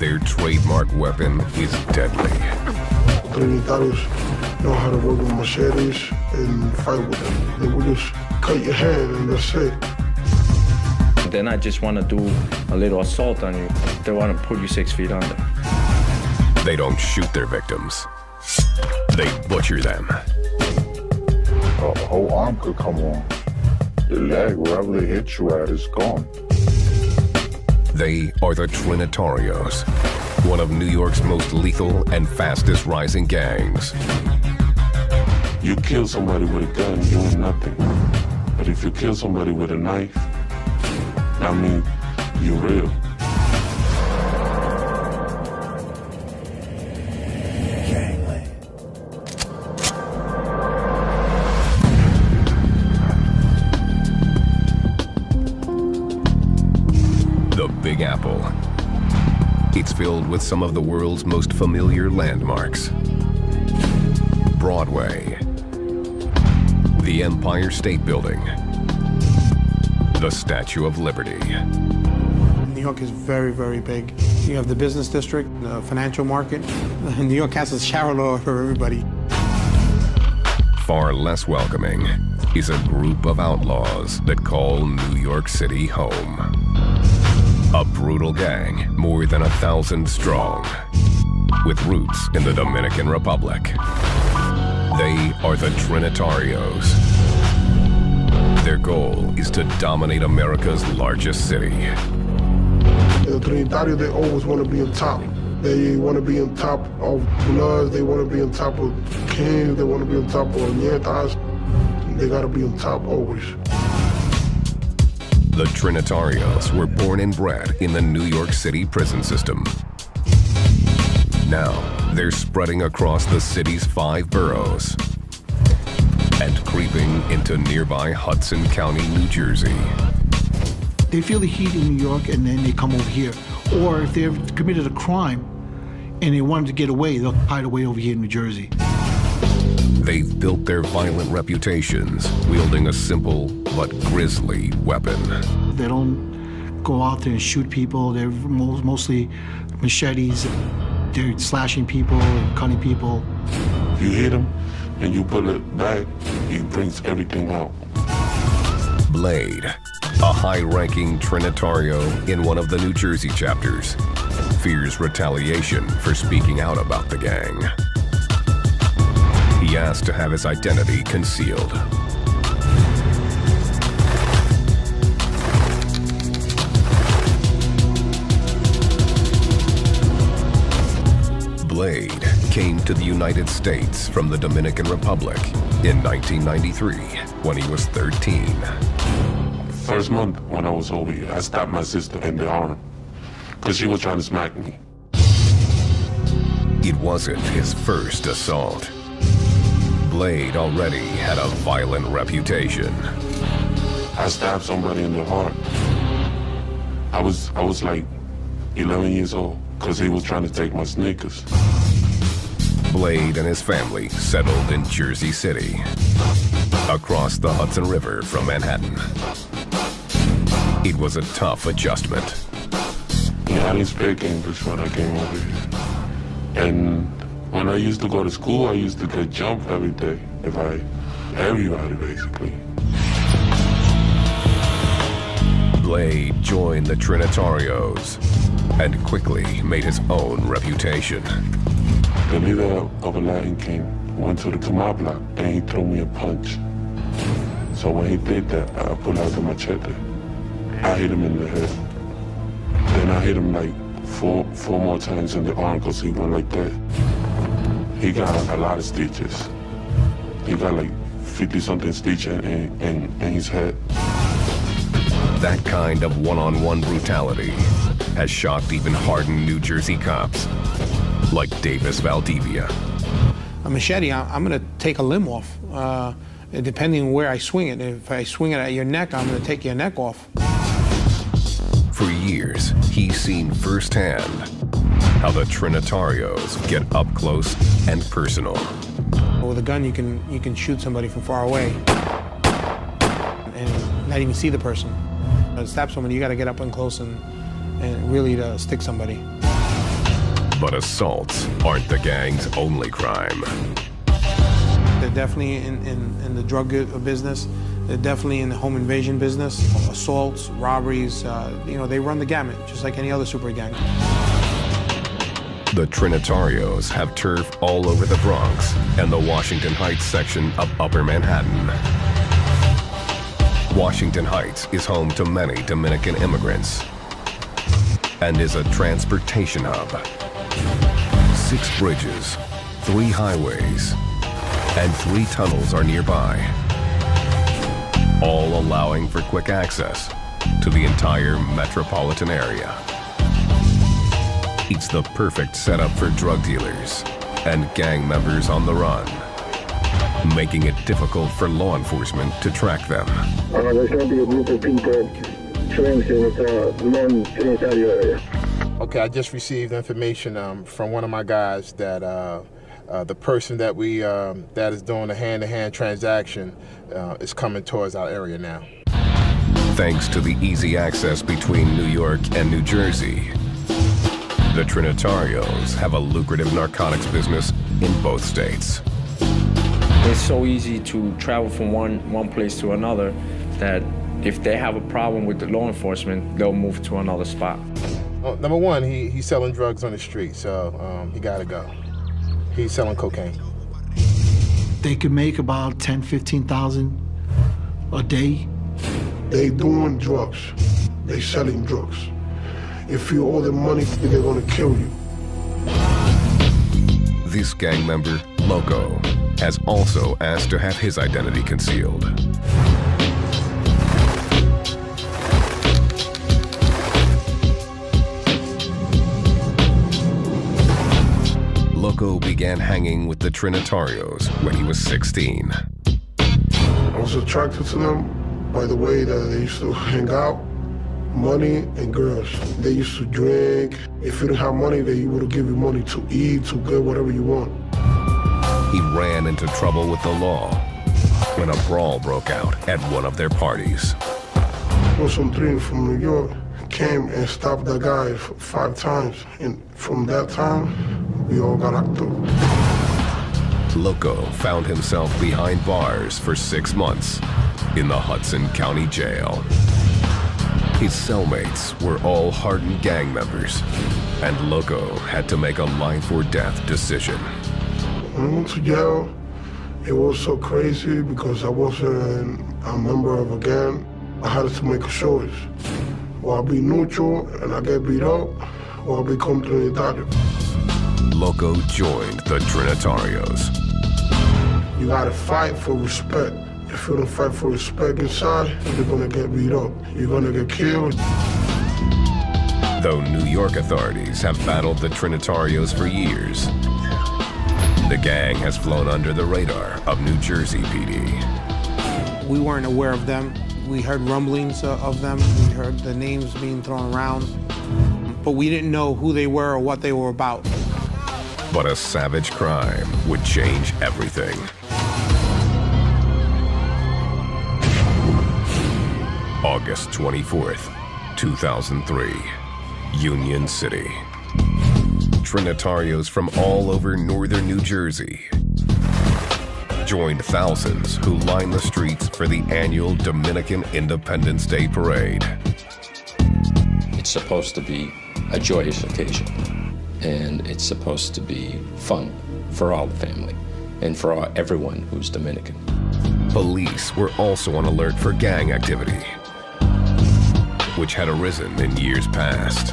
Their trademark weapon is deadly. Trinitarios know how to work with machetes and fight with them. They will just cut your hand and that's it. They not just want to do a little assault on you. They want to put you 6 feet under. They don't shoot their victims. They butcher them. A whole arm could come on. Your leg, wherever they hit you at, is gone. They are the Trinitarios, one of New York's most lethal and fastest rising gangs. You kill somebody with a gun, you ain't nothing. But if you kill somebody with a knife, I mean, you're real. The Big Apple. It's filled with some of the world's most familiar landmarks. Broadway, the Empire State Building, the Statue of Liberty. New York is very, very big. You have the business district, the financial market. New York has a shower law for everybody. Far less welcoming is a group of outlaws that call New York City home. A brutal gang, more than 1,000 strong, with roots in the Dominican Republic. They are the Trinitarios. Their goal is to dominate America's largest city. The Trinitarios, they always want to be on top. They want to be on top of Bloods, they want to be on top of Kings, they want to be on top of Nietas. They got to be on top always. The Trinitarios were born and bred in the New York City prison system. Now, they're spreading across the city's 5 boroughs and creeping into nearby Hudson County, New Jersey. They feel the heat in New York and then they come over here. Or if they've committed a crime and they wanted to get away, they'll hide away over here in New Jersey. They've built their violent reputations wielding a simple but grisly weapon. They don't go out there and shoot people. They're mostly machetes. They're slashing people and cutting people. If you hit him and you pull it back, he brings everything out. Blade, a high-ranking Trinitario in one of the New Jersey chapters, fears retaliation for speaking out about the gang. He asked to have his identity concealed. Blade came to the United States from the Dominican Republic in 1993 when he was 13. First month when I was over here, I stabbed my sister in the arm because she was trying to smack me. It wasn't his first assault. Blade already had a violent reputation. I stabbed somebody in the heart. I was like 11 years old because he was trying to take my sneakers. Blade and his family settled in Jersey City, across the Hudson River from Manhattan. It was a tough adjustment. Yeah, I didn't speak English when I came over here. And when I used to go to school, I used to get jumped every day. Everybody basically. Blade joined the Trinitarios and quickly made his own reputation. The leader of a Latin King went to my block and he threw me a punch. So when he did that, I pulled out the machete. I hit him in the head. Then I hit him like four more times in the arm because he went like that. He got a lot of stitches. He got like 50-something stitches in his head. That kind of one-on-one brutality has shocked even hardened New Jersey cops, like Davis Valdivia. A machete, I'm going to take a limb off, depending on where I swing it. If I swing it at your neck, I'm going to take your neck off. For years, he's seen firsthand how the Trinitarios get up close and personal. With a gun, you can shoot somebody from far away and not even see the person. To stab somebody, you got to get up and close and really to stick somebody. But assaults aren't the gang's only crime. They're definitely in the drug business. They're definitely in the home invasion business, assaults, robberies. They run the gamut, just like any other super gang. The Trinitarios have turf all over the Bronx and the Washington Heights section of Upper Manhattan. Washington Heights is home to many Dominican immigrants and is a transportation hub. 6 bridges, 3 highways, and 3 tunnels are nearby, all allowing for quick access to the entire metropolitan area. It's the perfect setup for drug dealers and gang members on the run, making it difficult for law enforcement to track them. There's going to be a group of people trained in the non-Trinitario area. Okay, I just received information from one of my guys that the person that that is doing the hand-to-hand transaction is coming towards our area now. Thanks to the easy access between New York and New Jersey, the Trinitarios have a lucrative narcotics business in both states. It's so easy to travel from one place to another that if they have a problem with the law enforcement, they'll move to another spot. Well, number one, he's selling drugs on the street, so he gotta go. He's selling cocaine. They could make about 10, 15,000 a day. They doing drugs. They selling drugs. If you owe them money, they're gonna kill you. This gang member, Loco, has also asked to have his identity concealed. Loco began hanging with the Trinitarios when he was 16. I was attracted to them by the way that they used to hang out, money and girls. They used to drink. If you didn't have money, they would give you money to eat, to get whatever you want. He ran into trouble with the law when a brawl broke out at one of their parties. Some three from New York came and stopped the guy 5 times, and from that time, we all got locked up. Loco found himself behind bars for 6 months in the Hudson County Jail. His cellmates were all hardened gang members, and Loco had to make a life-or-death decision. When I went to jail, it was so crazy because I wasn't a member of a gang. I had to make a choice. Or I'll be neutral and I get beat up, or I'll become Trinitario. Loco joined the Trinitarios. You gotta fight for respect. If you don't fight for respect inside, you're gonna get beat up. You're gonna get killed. Though New York authorities have battled the Trinitarios for years, the gang has flown under the radar of New Jersey PD. We weren't aware of them. We heard rumblings of them. We heard the names being thrown around. But we didn't know who they were or what they were about. But a savage crime would change everything. August 24th, 2003, Union City. Trinitarios from all over northern New Jersey joined thousands who lined the streets for the annual Dominican Independence Day Parade. It's supposed to be a joyous occasion, and it's supposed to be fun for all the family and for everyone who's Dominican. Police were also on alert for gang activity, which had arisen in years past.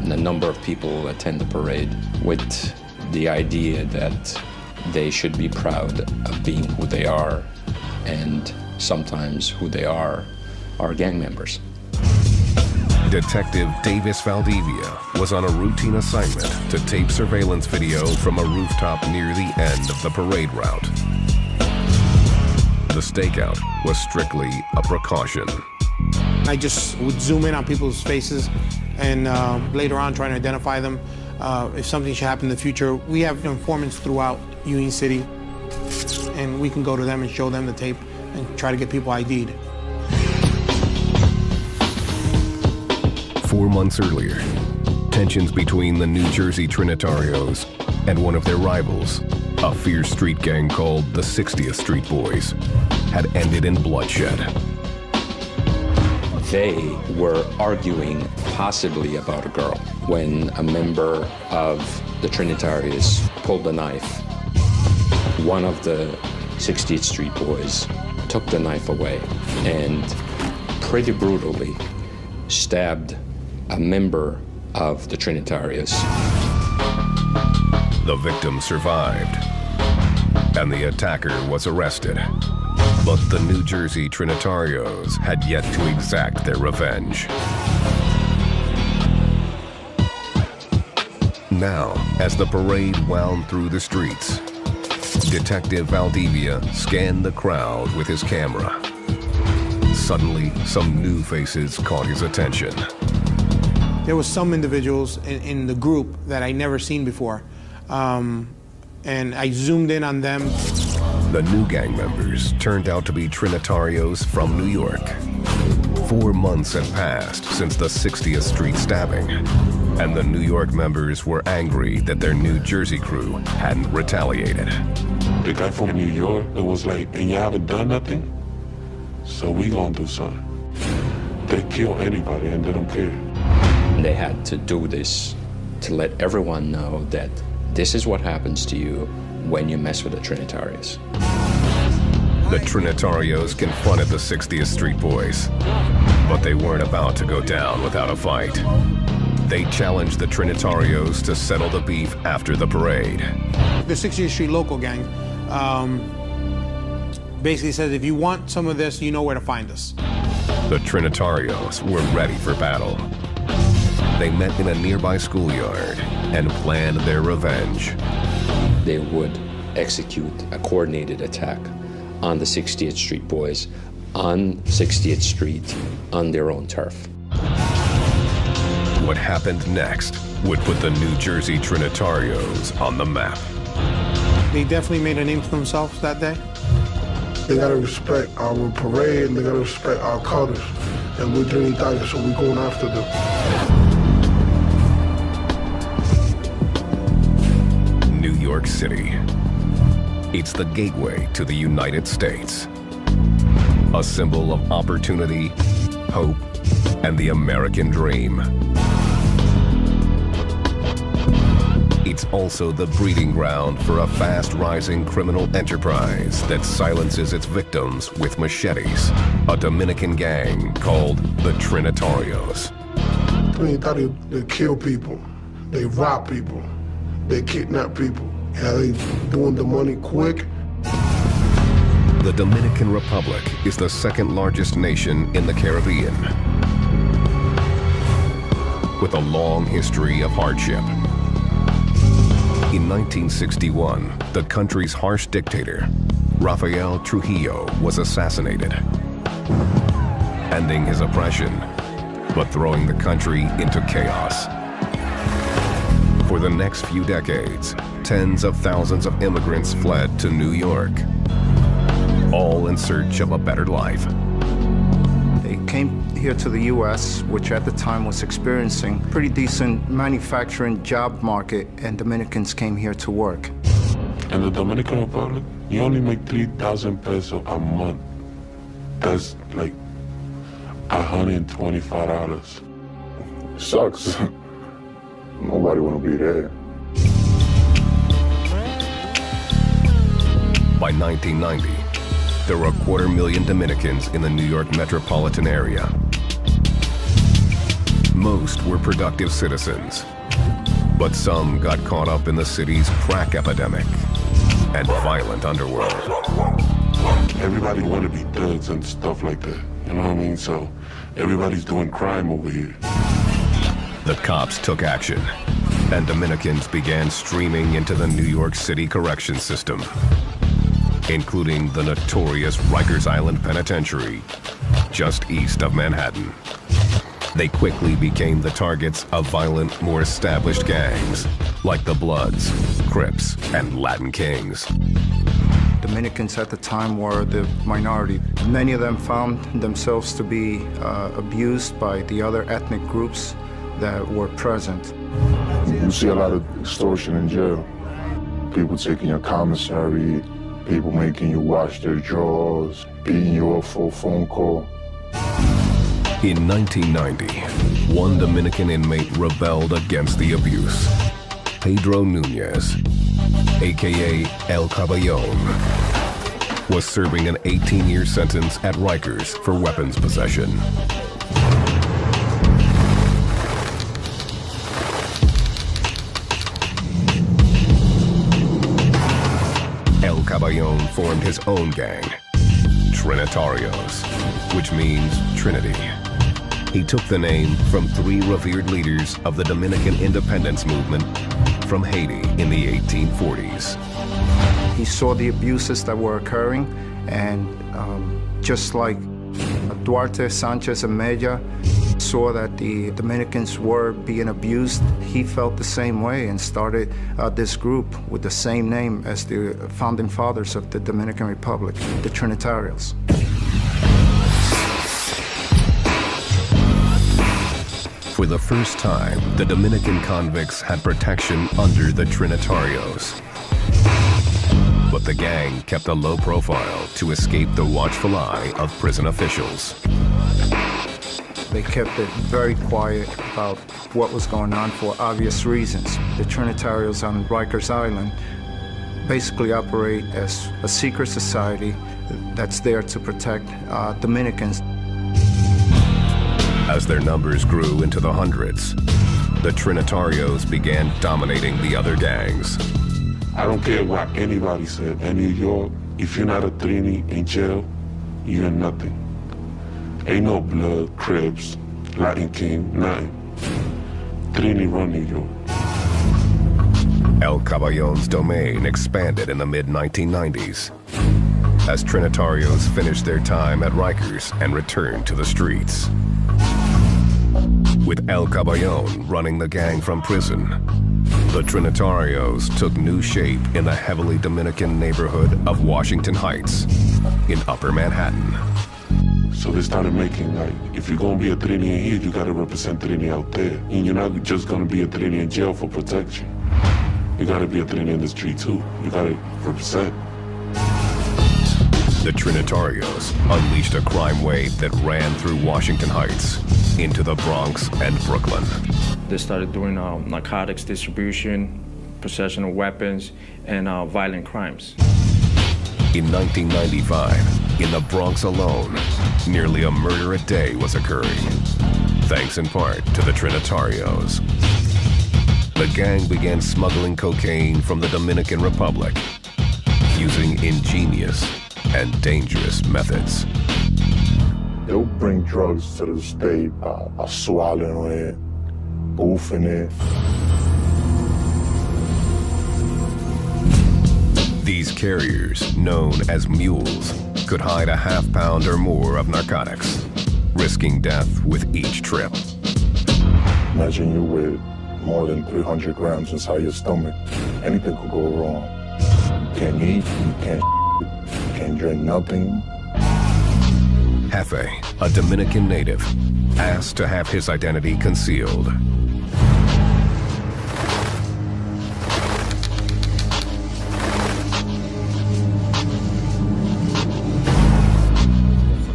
And a number of people attend the parade with the idea that they should be proud of being who they are, and sometimes who they are gang members. Detective Davis Valdivia was on a routine assignment to tape surveillance video from a rooftop near the end of the parade route. The stakeout was strictly a precaution. I just would zoom in on people's faces and later on try to identify them. If something should happen in the future, we have informants throughout Union City, and we can go to them and show them the tape and try to get people ID'd. 4 months earlier, tensions between the New Jersey Trinitarios and one of their rivals, a fierce street gang called the 60th Street Boys, had ended in bloodshed. They were arguing possibly about a girl when a member of the Trinitarios pulled a knife. One of the 60th Street Boys took the knife away and pretty brutally stabbed a member of the Trinitarios. The victim survived, and the attacker was arrested. But the New Jersey Trinitarios had yet to exact their revenge. Now, as the parade wound through the streets, Detective Valdivia scanned the crowd with his camera. Suddenly, some new faces caught his attention. There was some individuals in the group that I never seen before, and I zoomed in on them. The new gang members turned out to be Trinitarios from New York. 4 months had passed since the 60th Street stabbing, and the New York members were angry that their New Jersey crew hadn't retaliated. The guy from New York, it was like, and you haven't done nothing? So we gonna do something. They kill anybody and they don't care. They had to do this to let everyone know that this is what happens to you when you mess with the Trinitarios. The Trinitarios confronted the 60th Street Boys, but they weren't about to go down without a fight. They challenged the Trinitarios to settle the beef after the parade. The 60th Street local gang basically says, if you want some of this, you know where to find us. The Trinitarios were ready for battle. They met in a nearby schoolyard and planned their revenge. They would execute a coordinated attack on the 60th Street Boys on 60th Street on their own turf. What happened next would put the New Jersey Trinitarios on the map. They definitely made a name for themselves that day. They gotta respect our parade, and they gotta respect our colors. And we're Trinitarios, so we're going after them. New York City. It's the gateway to the United States. A symbol of opportunity, hope, and the American dream. It's also the breeding ground for a fast-rising criminal enterprise that silences its victims with machetes, a Dominican gang called the Trinitarios. Trinitarios, they kill people, they rob people, they kidnap people. Yeah, they doing the money quick. The Dominican Republic is the second largest nation in the Caribbean, with a long history of hardship. In 1961, the country's harsh dictator, Rafael Trujillo, was assassinated, ending his oppression, but throwing the country into chaos. For the next few decades, tens of thousands of immigrants fled to New York, all in search of a better life. They came here to the U.S., which at the time was experiencing pretty decent manufacturing job market, and Dominicans came here to work. In the Dominican Republic, you only make 3,000 pesos a month. That's like $125. Sucks. Nobody want to be there. By 1990, there were 250,000 Dominicans in the New York metropolitan area. Most were productive citizens, but some got caught up in the city's crack epidemic and violent underworld. Everybody want to be thugs and stuff like that, you know what I mean? So everybody's doing crime over here. The cops took action, and Dominicans began streaming into the New York City correction system, including the notorious Rikers Island Penitentiary, just east of Manhattan. They quickly became the targets of violent, more established gangs, like the Bloods, Crips, and Latin Kings. Dominicans at the time were the minority. Many of them found themselves to be abused by the other ethnic groups that were present. You see a lot of extortion in jail. People taking your commissary, people making you wash their drawers, beating you up for a phone call. In 1990, one Dominican inmate rebelled against the abuse. Pedro Nunez, aka El Caballon, was serving an 18-year sentence at Rikers for weapons possession. El Caballon formed his own gang, Trinitarios, which means Trinity. He took the name from three revered leaders of the Dominican independence movement from Haiti in the 1840s. He saw the abuses that were occurring, and just like Duarte, Sanchez, and Mella saw that the Dominicans were being abused, he felt the same way and started this group with the same name as the founding fathers of the Dominican Republic, the Trinitarios. For the first time, the Dominican convicts had protection under the Trinitarios. But the gang kept a low profile to escape the watchful eye of prison officials. They kept it very quiet about what was going on for obvious reasons. The Trinitarios on Rikers Island basically operate as a secret society that's there to protect Dominicans. As their numbers grew into the hundreds, the Trinitarios began dominating the other gangs. I don't care what anybody said. In New York, if you're not a Trini in jail, you're nothing. Ain't no blood, Crips, Latin King, nothing. Trini run New York. El Caballon's domain expanded in the mid-1990s as Trinitarios finished their time at Rikers and returned to the streets. With El Caballon running the gang from prison, the Trinitarios took new shape in the heavily Dominican neighborhood of Washington Heights in Upper Manhattan. So they started making, like, if you're gonna be a Trini in here, you gotta represent Trini out there. And you're not just gonna be a Trini in jail for protection. You gotta be a Trini in the street too. You gotta represent. The Trinitarios unleashed a crime wave that ran through Washington Heights into the Bronx and Brooklyn. They started doing narcotics distribution, possession of weapons, and violent crimes. In 1995, in the Bronx alone, nearly a murder a day was occurring, thanks in part to the Trinitarios. The gang began smuggling cocaine from the Dominican Republic, using ingenious and dangerous methods. They'll bring drugs to the state by swallowing it, boofing it. These carriers, known as mules, could hide a half-pound or more of narcotics, risking death with each trip. Imagine you with more than 300 grams inside your stomach. Anything could go wrong. You can't eat, you can't drink nothing. Jefe, a Dominican native, asked to have his identity concealed.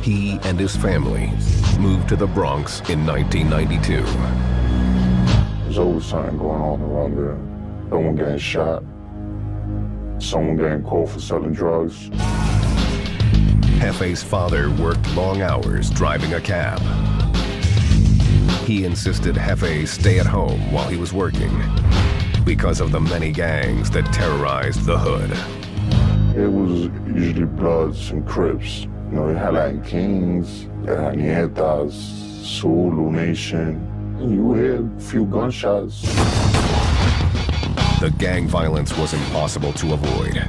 He and his family moved to the Bronx in 1992. There's always something going on around there. Someone getting shot, someone getting caught for selling drugs. Jefe's father worked long hours driving a cab. He insisted Jefe stay at home while he was working because of the many gangs that terrorized the hood. It was usually Bloods and Crips. You know, they had Latin Kings, they had Nietas, Zulu Nation. And you hear a few gunshots. The gang violence was impossible to avoid.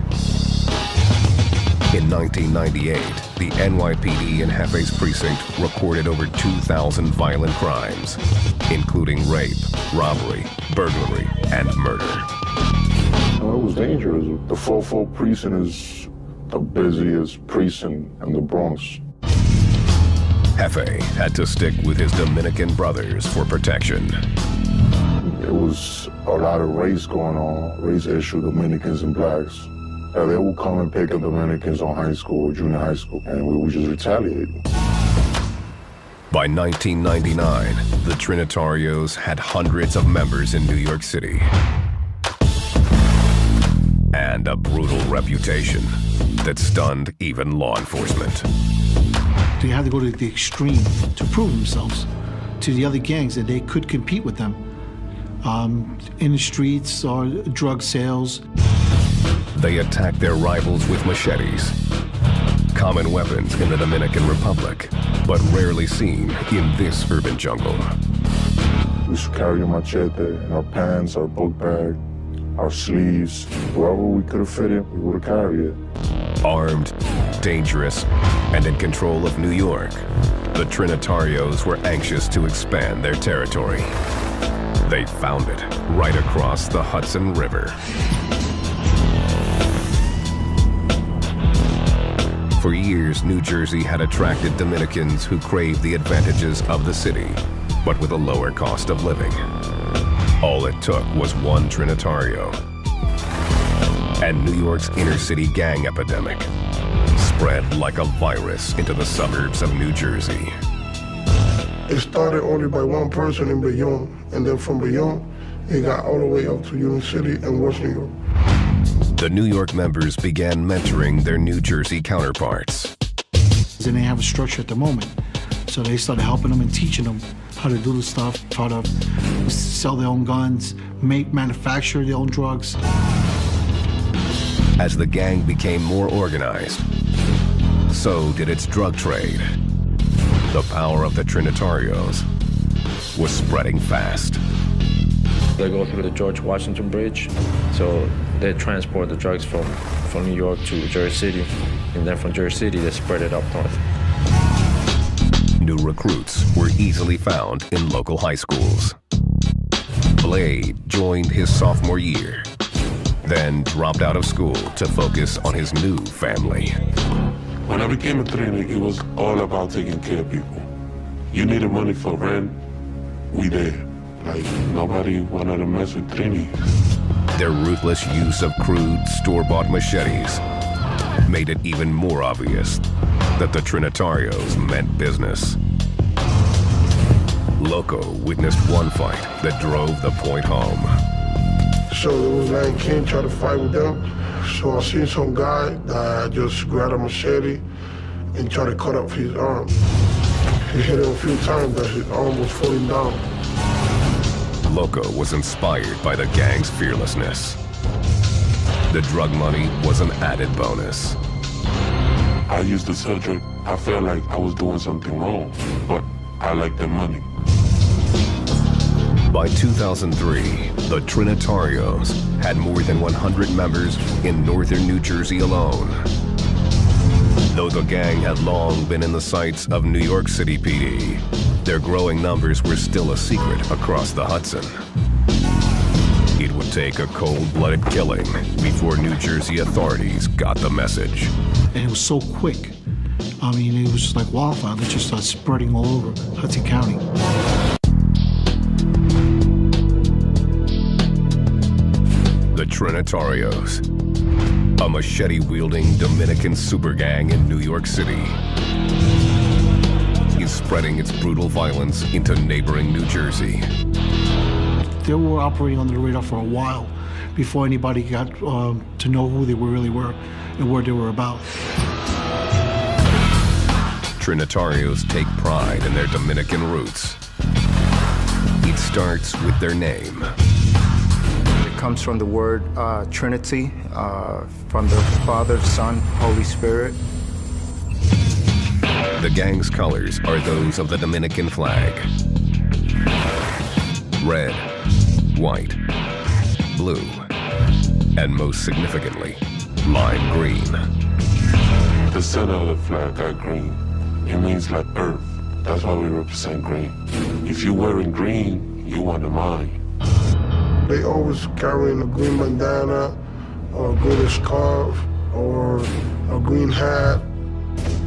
In 1998, the NYPD in Jefe's precinct recorded over 2,000 violent crimes, including rape, robbery, burglary, and murder. Well, it was dangerous. The 4-4 precinct is the busiest precinct in the Bronx. Jefe had to stick with his Dominican brothers for protection. It was a lot of race going on, race issue, Dominicans and blacks. They would come and pick up Dominicans on high school, junior high school, and we would just retaliate. By 1999, the Trinitarios had hundreds of members in New York City and a brutal reputation that stunned even law enforcement. They had to go to the extreme to prove themselves to the other gangs that they could compete with them in the streets or drug sales. They attacked their rivals with machetes, common weapons in the Dominican Republic, but rarely seen in this urban jungle. We used to carry a machete in our pants, our book bag, our sleeves. Wherever we could have fit it, we would have carried it. Armed, dangerous, and in control of New York, the Trinitarios were anxious to expand their territory. They found it right across the Hudson River. For years, New Jersey had attracted Dominicans who craved the advantages of the city, but with a lower cost of living. All it took was one Trinitario, and New York's inner-city gang epidemic spread like a virus into the suburbs of New Jersey. It started only by one person in Bayonne, and then from Bayonne, it got all the way up to Union City and West New York. The New York members began mentoring their New Jersey counterparts. They didn't have a structure at the moment, so they started helping them and teaching them how to do the stuff, how to sell their own guns, manufacture their own drugs. As the gang became more organized, so did its drug trade. The power of the Trinitarios was spreading fast. They go through the George Washington Bridge, so they transport the drugs from New York to Jersey City, and then from Jersey City they spread it up north. New recruits were easily found in local high schools. Blade joined his sophomore year, then dropped out of school to focus on his new family. When I became a Trini, it was all about taking care of people. You needed money for rent, we there. Like, nobody wanted to mess with Trini. Their ruthless use of crude, store-bought machetes made it even more obvious that the Trinitarios meant business. Loco witnessed one fight that drove the point home. So there was Lion King trying to fight with them. So I seen some guy that just grabbed a machete and tried to cut off his arm. He hit him a few times that his arm was falling down. Loco was inspired by the gang's fearlessness. The drug money was an added bonus. I used to sell drugs. I felt like I was doing something wrong, but I liked the money. By 2003, the Trinitarios had more than 100 members in northern New Jersey alone. Though the gang had long been in the sights of New York City PD, their growing numbers were still a secret across the Hudson. It would take a cold-blooded killing before New Jersey authorities got the message. And it was so quick. I mean, it was just like wildfire. They just started spreading all over Hudson County. The Trinitarios, a machete-wielding Dominican super gang in New York City, is spreading its brutal violence into neighboring New Jersey. They were operating under the radar for a while before anybody got to know who they really were and what they were about. Trinitarios take pride in their Dominican roots. It starts with their name. It comes from the word Trinity, from the Father, Son, Holy Spirit. The gang's colors are those of the Dominican flag. Red, white, blue, and most significantly, lime green. The center of the flag got green. It means like earth. That's why we represent green. If you're wearing green, you want the mind. They always carrying a green bandana or a green scarf or a green hat.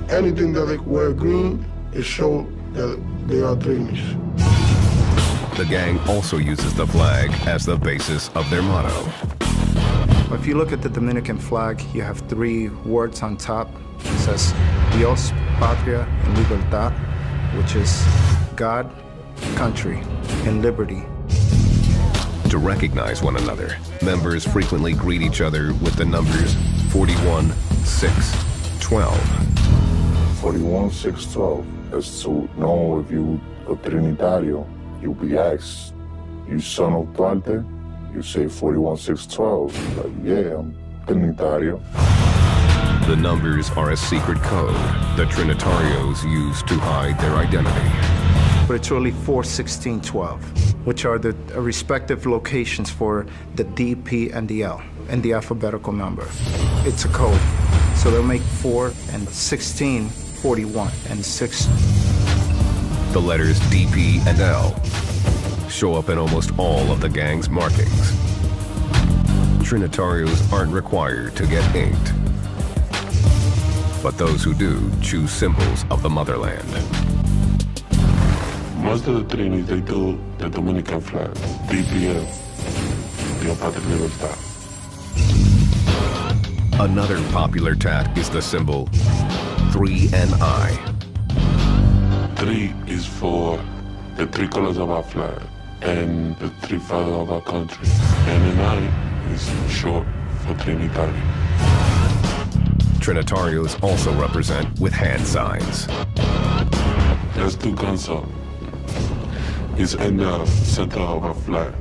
Anything that they wear green, It shows that they are Trinis. The gang also uses the flag as the basis of their motto. If you look at the Dominican flag, you have 3 words on top. It says Dios, Patria, and Libertad, which is God, country, and liberty. To recognize one another, members frequently greet each other with the numbers 41, 6, 12. 41, 6, 12. That's to know if you a Trinitario. You'll be asked, you son of Duarte? You say 41, 6, 12. Like, yeah, I'm Trinitario. The numbers are a secret code the Trinitarios use to hide their identity. But it's really 4, 16, 12, which are the respective locations for the D, P, and the L in the alphabetical number. It's a code. So they'll make 4 and 16, 41, and 6. The letters D, P, and L show up in almost all of the gang's markings. Trinitarios aren't required to get inked, but those who do choose symbols of the motherland. Most of the Trinis, they do the Dominican flag, DPL, Dios, Patria, Libertad. Another popular tat is the symbol 3NI. 3 is for the 3 colors of our flag and the 3 fathers of our country. And the 9 is short for Trinitario. Trinitarios also represent with hand signs. There's 2 guns up. It's in the center of our flag.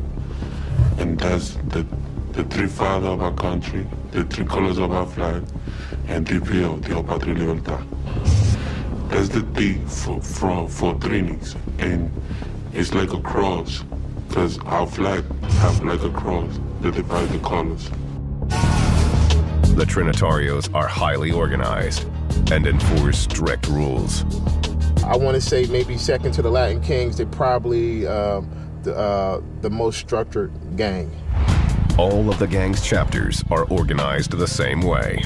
And that's the 3 fathers of our country, the 3 colors of our flag, and DPO, Dios, Patria, Libertad. That's the D for Trinis, and it's like a cross, because our flag have like a cross that divide the colors. The Trinitarios are highly organized and enforce strict rules. I want to say maybe second to the Latin Kings, they're probably the most structured gang. All of the gang's chapters are organized the same way.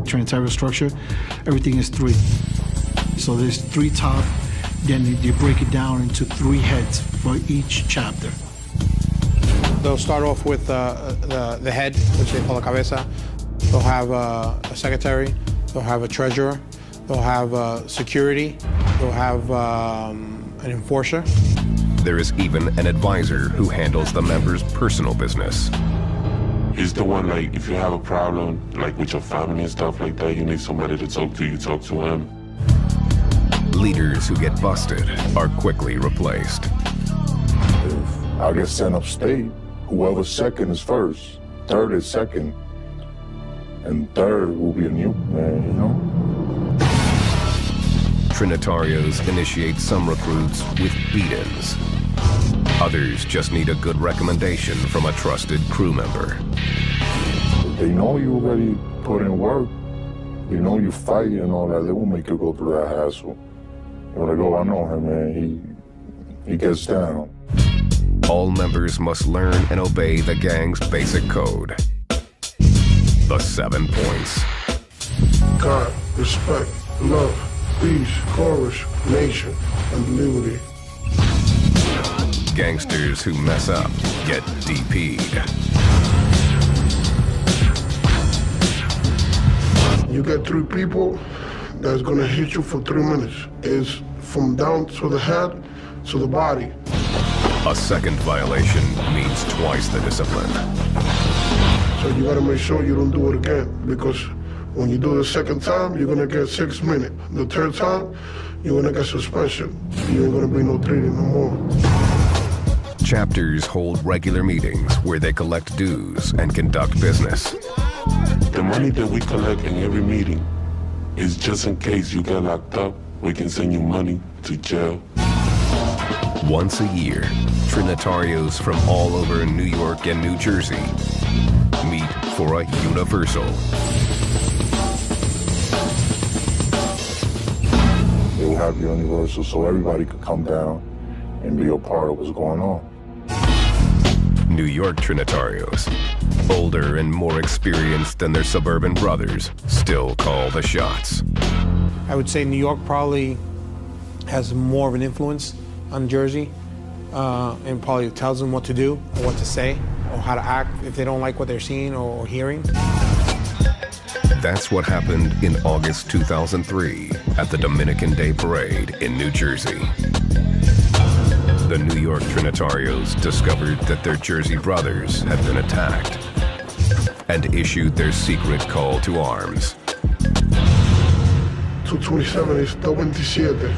Trinitario structure, everything is 3. So there's 3 top, then you break it down into 3 heads for each chapter. They'll start off with the head, which they call a cabeza. They'll have a secretary. They'll have a treasurer. They'll have security. They'll have an enforcer. There is even an advisor who handles the members' personal business. He's the one, like, if you have a problem, like with your family and stuff like that, you need somebody to talk to, you talk to him. Leaders who get busted are quickly replaced. If I get sent upstate, whoever's second is first, third is second, and third will be a new man, you know? Trinitarios initiate some recruits with beat-ins. Others just need a good recommendation from a trusted crew member. If they know you already put in work, they know you fight and all that, they won't make you go through that hassle. You're like, oh, I know him, man, he gets down. All members must learn and obey the gang's basic code. The 7 points. God, respect, love, peace, courage, nation, and liberty. Gangsters who mess up get DP'd. You get 3 people that's gonna hit you for 3 minutes. It's from down to the head to the body. A second violation means twice the discipline. So you gotta make sure you don't do it again, because when you do the second time, you're gonna get 6 minutes. The third time, you're gonna get suspension. You ain't gonna be no treating no more. Chapters hold regular meetings where they collect dues and conduct business. The money that we collect in every meeting is just in case you get locked up, we can send you money to jail. Once a year, Trinitarios from all over New York and New Jersey meet for a universal. They will have universal so everybody could come down and be a part of what's going on. New York Trinitarios, older and more experienced than their suburban brothers, still call the shots. I would say New York probably has more of an influence on Jersey and probably tells them what to do or what to say or how to act if they don't like what they're seeing or hearing. That's what happened in August 2003 at the Dominican Day Parade in New Jersey. The New York Trinitarios discovered that their Jersey brothers had been attacked and issued their secret call to arms. 227 is 27.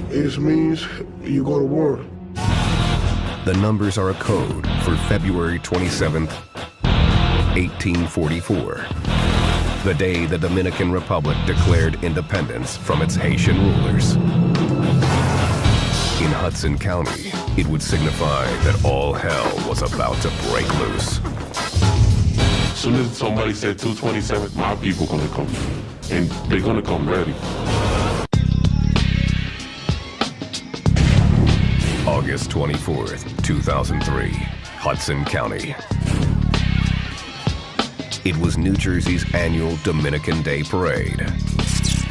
It means you go to war. The numbers are a code for February 27th, 1844, the day the Dominican Republic declared independence from its Haitian rulers. In Hudson County, it would signify that all hell was about to break loose. As soon as somebody said 227, my people gonna come, and they're gonna come ready. August 24th, 2003, Hudson County. It was New Jersey's annual Dominican Day Parade.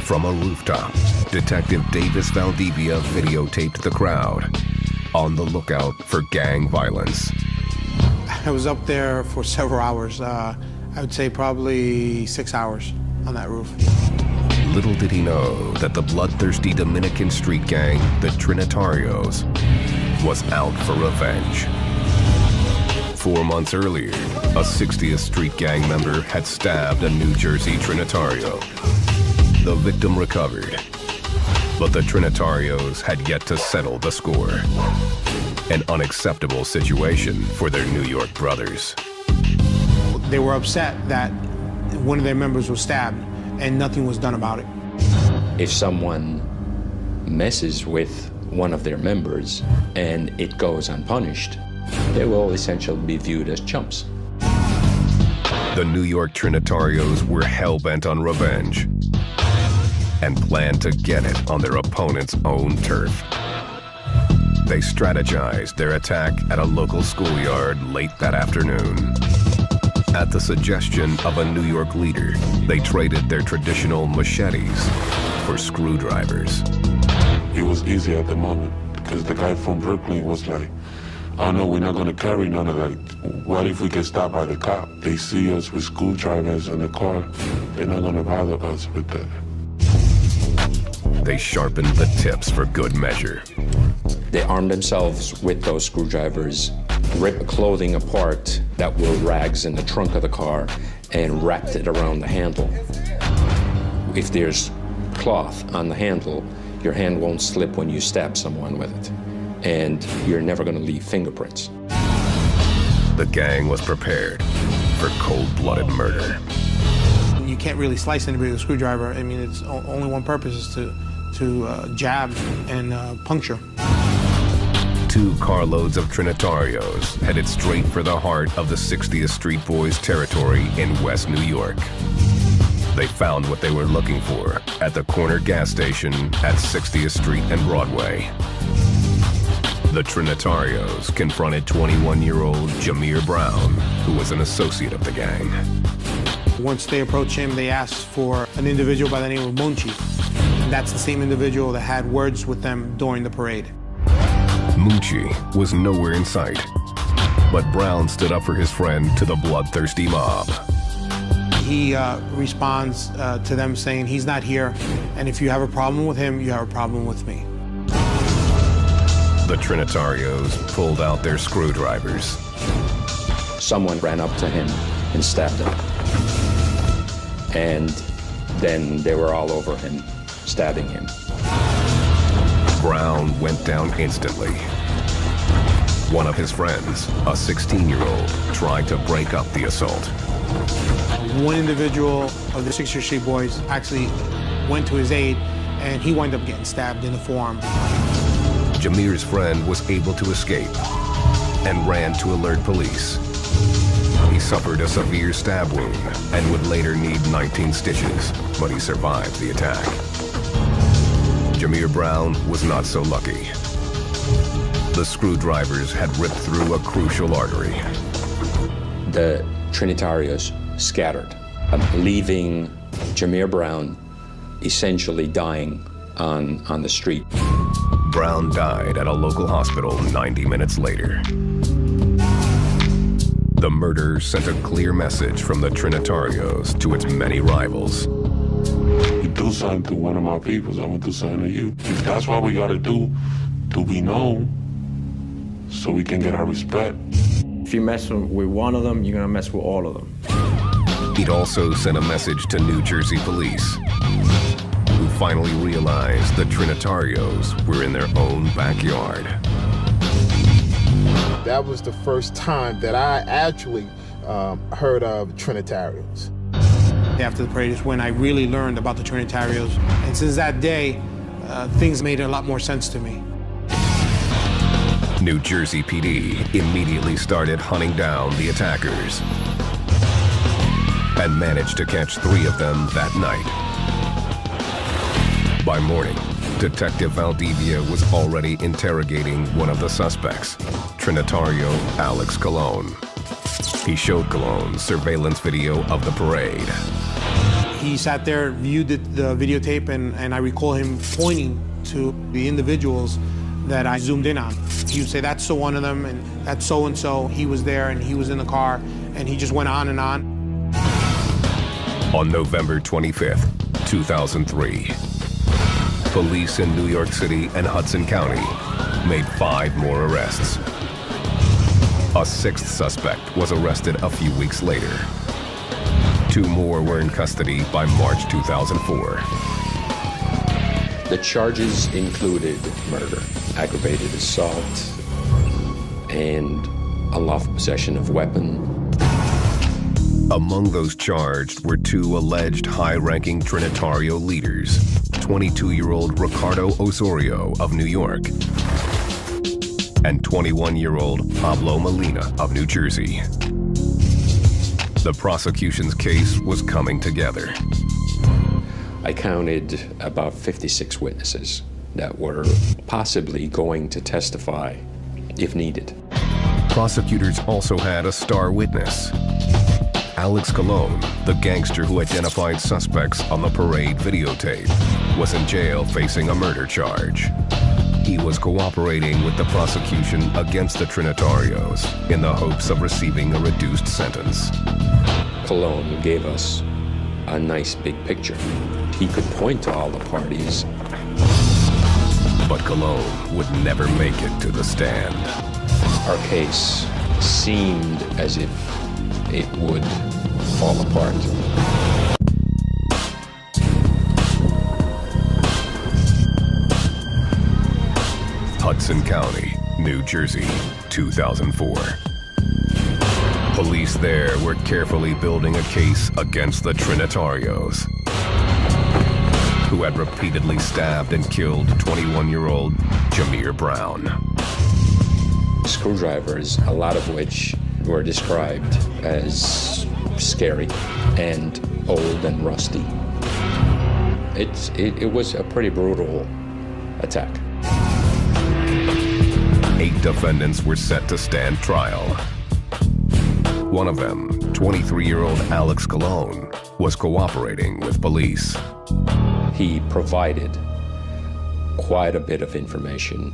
From a rooftop, Detective Davis Valdivia videotaped the crowd, on the lookout for gang violence. I was up there for several hours. I would say probably 6 hours on that roof. Little did he know that the bloodthirsty Dominican street gang, the Trinitarios, was out for revenge. 4 months earlier, a 60th Street gang member had stabbed a New Jersey Trinitario. The victim recovered, but the Trinitarios had yet to settle the score. An unacceptable situation for their New York brothers. They were upset that one of their members was stabbed and nothing was done about it. If someone messes with one of their members and it goes unpunished, they will essentially be viewed as chumps. The New York Trinitarios were hell-bent on revenge and planned to get it on their opponent's own turf. They strategized their attack at a local schoolyard late that afternoon. At the suggestion of a New York leader, they traded their traditional machetes for screwdrivers. It was easy at the moment, because the guy from Brooklyn was like, oh no, we're not gonna carry none of that. What if we get stopped by the cop? They see us with screwdrivers in the car, they're not gonna bother us with that. They sharpened the tips for good measure. They armed themselves with those screwdrivers, ripped clothing apart that were rags in the trunk of the car, and wrapped it around the handle. If there's cloth on the handle, your hand won't slip when you stab someone with it, and you're never going to leave fingerprints. The gang was prepared for cold-blooded murder. You can't really slice anybody with a screwdriver. I mean, it's only one purpose is to jab and puncture. 2 carloads of Trinitarios headed straight for the heart of the 60th Street Boys territory in West New York. They found what they were looking for at the corner gas station at 60th Street and Broadway. The Trinitarios confronted 21-year-old Jameer Brown, who was an associate of the gang. Once they approached him, they asked for an individual by the name of Munchi. And that's the same individual that had words with them during the parade. Munchi was nowhere in sight, but Brown stood up for his friend to the bloodthirsty mob. He responds to them saying he's not here, and if you have a problem with him, you have a problem with me. The Trinitarios pulled out their screwdrivers. Someone ran up to him and stabbed him. And then they were all over him, stabbing him. Brown went down instantly. One of his friends, a 16-year-old, tried to break up the assault. One individual of the 60th Street Boys actually went to his aid, and he wound up getting stabbed in the forearm. Jameer's friend was able to escape and ran to alert police. He suffered a severe stab wound and would later need 19 stitches, but he survived the attack. Jameer Brown was not so lucky. The screwdrivers had ripped through a crucial artery. The Trinitarios scattered, leaving Jameer Brown essentially dying on the street. Brown died at a local hospital 90 minutes later. The murder sent a clear message from the Trinitarios to its many rivals. You do something to one of my peoples, I'm gonna do something to you. That's why we gotta do to be known, so we can get our respect. If you mess with one of them, you're gonna mess with all of them. He'd also sent a message to New Jersey police, who finally realized the Trinitarios were in their own backyard. That was the first time that I actually heard of Trinitarios. After the parade is when I really learned about the Trinitarios. And since that day, things made a lot more sense to me. New Jersey PD immediately started hunting down the attackers and managed to catch 3 of them that night. By morning, Detective Valdivia was already interrogating one of the suspects, Trinitario Alex Colon. He showed Colon surveillance video of the parade. He sat there, viewed the videotape, and I recall him pointing to the individuals that I zoomed in on. He would say, that's so one of them, and that's so-and-so. He was there, and he was in the car, and he just went on and on. On November 25th, 2003, police in New York City and Hudson County made 5 more arrests. A 6th suspect was arrested a few weeks later. 2 more were in custody by March 2004. The charges included murder, aggravated assault, and unlawful possession of weapon. Among those charged were 2 alleged high-ranking Trinitario leaders, 22-year-old Ricardo Osorio of New York and 21-year-old Pablo Molina of New Jersey. The prosecution's case was coming together. I counted about 56 witnesses that were possibly going to testify if needed. Prosecutors also had a star witness. Alex Colon, the gangster who identified suspects on the parade videotape, was in jail facing a murder charge. He was cooperating with the prosecution against the Trinitarios in the hopes of receiving a reduced sentence. Colon gave us a nice big picture. He could point to all the parties. But Colon would never make it to the stand. Our case seemed as if it would fall apart. Hudson County, New Jersey, 2004. Police there were carefully building a case against the Trinitarios, who had repeatedly stabbed and killed 21-year-old Jameer Brown. Screwdrivers, a lot of which were described as scary and old and rusty. It was a pretty brutal attack. 8 defendants were set to stand trial. One of them, 23-year-old Alex Colon, was cooperating with police. He provided quite a bit of information.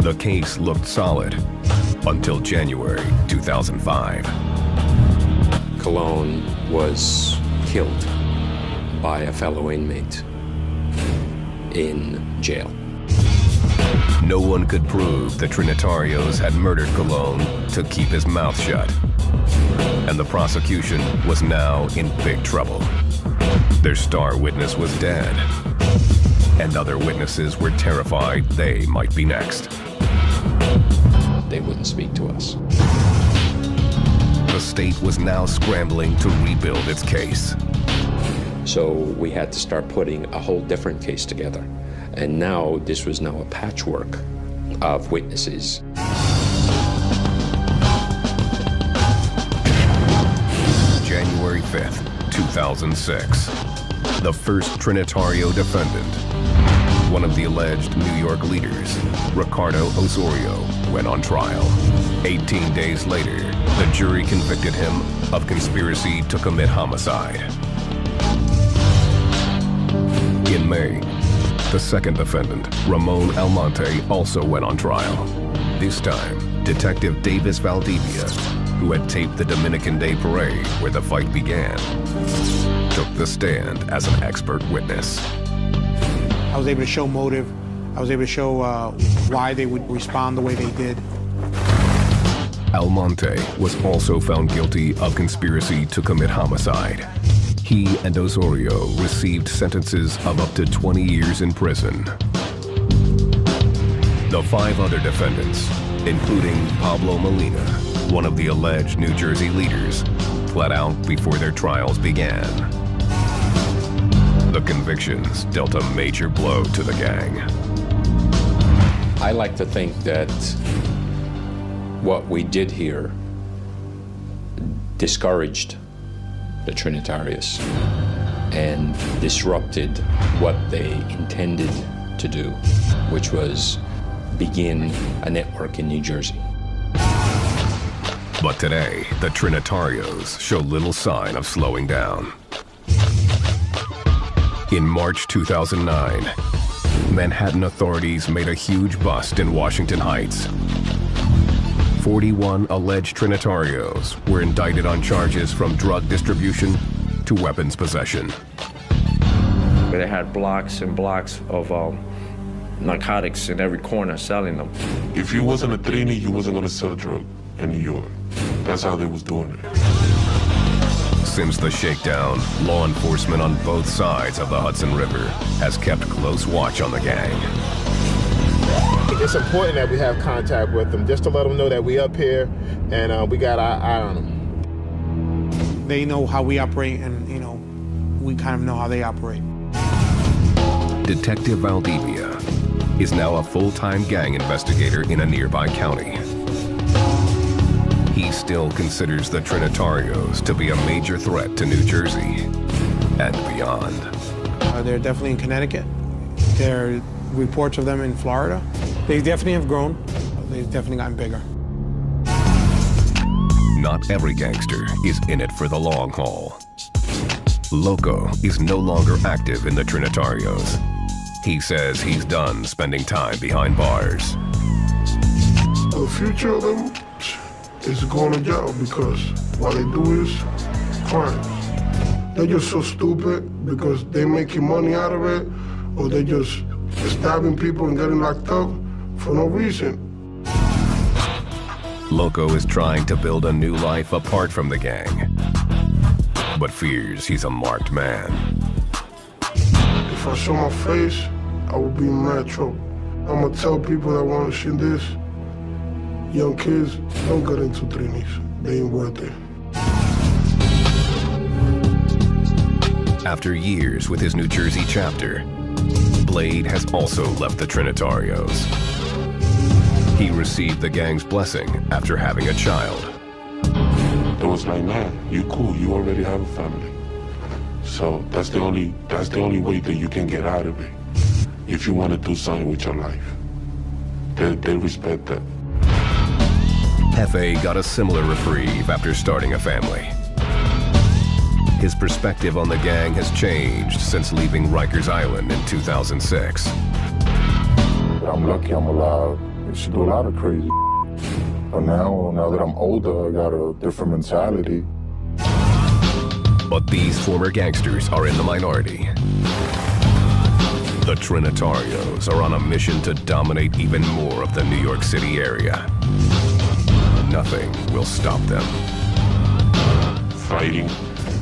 The case looked solid until January 2005. Colon was killed by a fellow inmate in jail. No one could prove the Trinitarios had murdered Colon to keep his mouth shut. And the prosecution was now in big trouble. Their star witness was dead, and other witnesses were terrified they might be next. They wouldn't speak to us. The state was now scrambling to rebuild its case. So we had to start putting a whole different case together. And now this was now a patchwork of witnesses. January 5th, 2006. The first Trinitario defendant, one of the alleged New York leaders, Ricardo Osorio, went on trial. 18 days later, the jury convicted him of conspiracy to commit homicide. In May, The second defendant, Ramon Almonte, also went on trial. This time, Detective Davis Valdivia, who had taped the Dominican Day Parade where the fight began, took the stand as an expert witness. I was able to show motive. I was able to show why they would respond the way they did. Almonte was also found guilty of conspiracy to commit homicide. He and Osorio received sentences of up to 20 years in prison. The 5 other defendants, including Pablo Molina, one of the alleged New Jersey leaders, pled out before their trials began. The convictions dealt a major blow to the gang. I like to think that what we did here discouraged the Trinitarios and disrupted what they intended to do, which was begin a network in New Jersey. But today, the Trinitarios show little sign of slowing down. In March 2009, Manhattan authorities made a huge bust in Washington Heights. 41 alleged Trinitarios were indicted on charges from drug distribution to weapons possession. They had blocks and blocks of narcotics in every corner selling them. If you wasn't a Trini, you wasn't gonna sell drugs in New York. That's how they was doing it. Since the shakedown, law enforcement on both sides of the Hudson River has kept close watch on the gang. It's important that we have contact with them, just to let them know that we up here and we got our eye on them. They know how we operate, and we kind of know how they operate. Detective Valdivia is now a full-time gang investigator in a nearby county. He still considers the Trinitarios to be a major threat to New Jersey and beyond. They're definitely in Connecticut. There are reports of them in Florida. They definitely have grown. They've definitely gotten bigger. Not every gangster is in it for the long haul. Loco is no longer active in the Trinitarios. He says he's done spending time behind bars. The future of them is going to jail because what they do is crimes. They're just so stupid because they're making money out of it, or they're just stabbing people and getting locked up for no reason. Loco is trying to build a new life apart from the gang, but fears he's a marked man. If I show my face, I will be in mad trouble. I'm gonna tell people that want to see this, young kids, don't get into Trinis. They ain't worth it. After years with his New Jersey chapter, Blade has also left the Trinitarios. He received the gang's blessing after having a child. It was like, man, you cool, you already have a family. So that's the only way that you can get out of it. If you want to do something with your life, they respect that. Hefe got a similar reprieve after starting a family. His perspective on the gang has changed since leaving Rikers Island in 2006. I'm lucky I'm alive. I used to do a lot of crazy. But now that I'm older, I got a different mentality. But these former gangsters are in the minority. The Trinitarios are on a mission to dominate even more of the New York City area. Nothing will stop them. Fighting,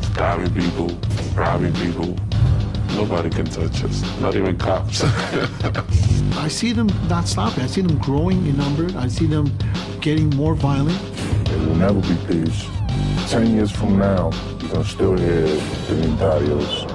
stabbing people, robbing people. Nobody can touch us, not even cops. I see them not stopping. I see them growing in number. I see them getting more violent. There will never be peace. 10 years from now, you're gonna still hear Trinitarios